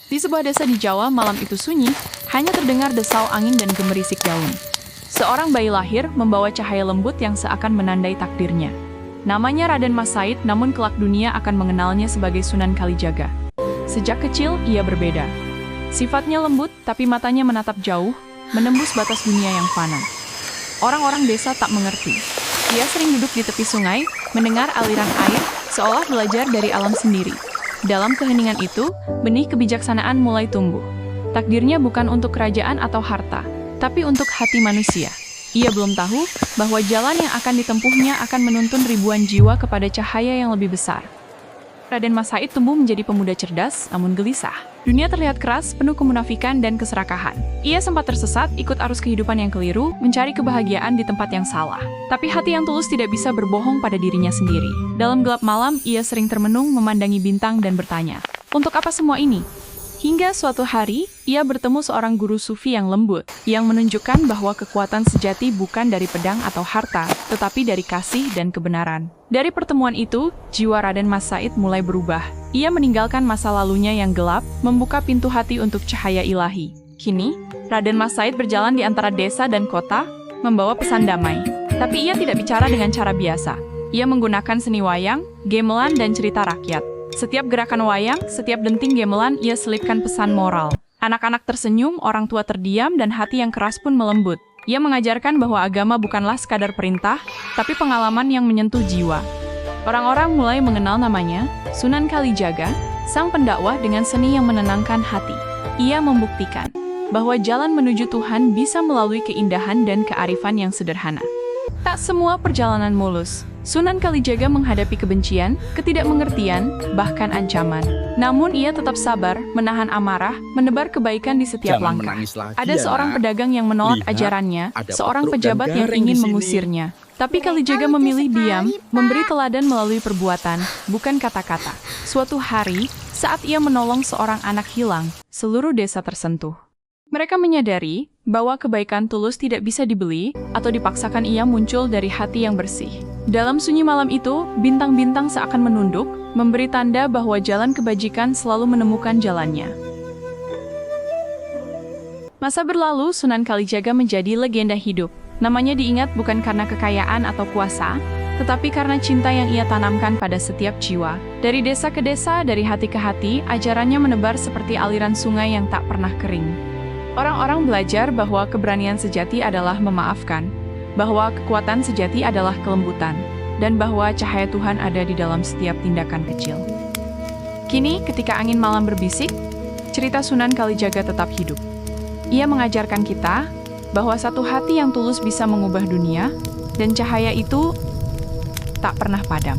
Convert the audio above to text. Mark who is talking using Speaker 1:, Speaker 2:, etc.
Speaker 1: Di sebuah desa di Jawa, malam itu sunyi, hanya terdengar desau angin dan gemerisik daun. Seorang bayi lahir membawa cahaya lembut yang seakan menandai takdirnya. Namanya Raden Mas Said, namun kelak dunia akan mengenalnya sebagai Sunan Kalijaga. Sejak kecil, ia berbeda. Sifatnya lembut, tapi matanya menatap jauh, menembus batas dunia yang fana. Orang-orang desa tak mengerti. Ia sering duduk di tepi sungai, mendengar aliran air, seolah belajar dari alam sendiri. Dalam keheningan itu, benih kebijaksanaan mulai tumbuh. Takdirnya bukan untuk kerajaan atau harta, tapi untuk hati manusia. Ia belum tahu bahwa jalan yang akan ditempuhnya akan menuntun ribuan jiwa kepada cahaya yang lebih besar. Raden Mas Said tumbuh menjadi pemuda cerdas, namun gelisah. Dunia terlihat keras, penuh kemunafikan dan keserakahan. Ia sempat tersesat, ikut arus kehidupan yang keliru, mencari kebahagiaan di tempat yang salah. Tapi hati yang tulus tidak bisa berbohong pada dirinya sendiri. Dalam gelap malam, ia sering termenung memandangi bintang dan bertanya, "Untuk apa semua ini?" Hingga suatu hari, ia bertemu seorang guru sufi yang lembut, yang menunjukkan bahwa kekuatan sejati bukan dari pedang atau harta, tetapi dari kasih dan kebenaran. Dari pertemuan itu, jiwa Raden Mas Said mulai berubah. Ia meninggalkan masa lalunya yang gelap, membuka pintu hati untuk cahaya ilahi. Kini, Raden Mas Said berjalan di antara desa dan kota, membawa pesan damai. Tapi ia tidak bicara dengan cara biasa. Ia menggunakan seni wayang, gamelan, dan cerita rakyat. Setiap gerakan wayang, setiap denting gamelan, ia selipkan pesan moral. Anak-anak tersenyum, orang tua terdiam, dan hati yang keras pun melembut. Ia mengajarkan bahwa agama bukanlah sekadar perintah, tapi pengalaman yang menyentuh jiwa. Orang-orang mulai mengenal namanya, Sunan Kalijaga, sang pendakwah dengan seni yang menenangkan hati. Ia membuktikan bahwa jalan menuju Tuhan bisa melalui keindahan dan kearifan yang sederhana. Tak semua perjalanan mulus. Sunan Kalijaga menghadapi kebencian, ketidakmengertian, bahkan ancaman. Namun ia tetap sabar, menahan amarah, menebar kebaikan di setiap langkah. Ada seorang pedagang yang menolak ajarannya, seorang pejabat yang ingin mengusirnya. Tapi Kalijaga memilih diam, memberi teladan melalui perbuatan, bukan kata-kata. Suatu hari, saat ia menolong seorang anak hilang, seluruh desa tersentuh. Mereka menyadari bahwa kebaikan tulus tidak bisa dibeli atau dipaksakan. Ia muncul dari hati yang bersih. Dalam sunyi malam itu, bintang-bintang seakan menunduk, memberi tanda bahwa jalan kebajikan selalu menemukan jalannya. Masa berlalu, Sunan Kalijaga menjadi legenda hidup. Namanya diingat bukan karena kekayaan atau kuasa, tetapi karena cinta yang ia tanamkan pada setiap jiwa. Dari desa ke desa, dari hati ke hati, ajarannya menebar seperti aliran sungai yang tak pernah kering. Orang-orang belajar bahwa keberanian sejati adalah memaafkan, bahwa kekuatan sejati adalah kelembutan, dan bahwa cahaya Tuhan ada di dalam setiap tindakan kecil. Kini, ketika angin malam berbisik, cerita Sunan Kalijaga tetap hidup. Ia mengajarkan kita bahwa satu hati yang tulus bisa mengubah dunia, dan cahaya itu tak pernah padam.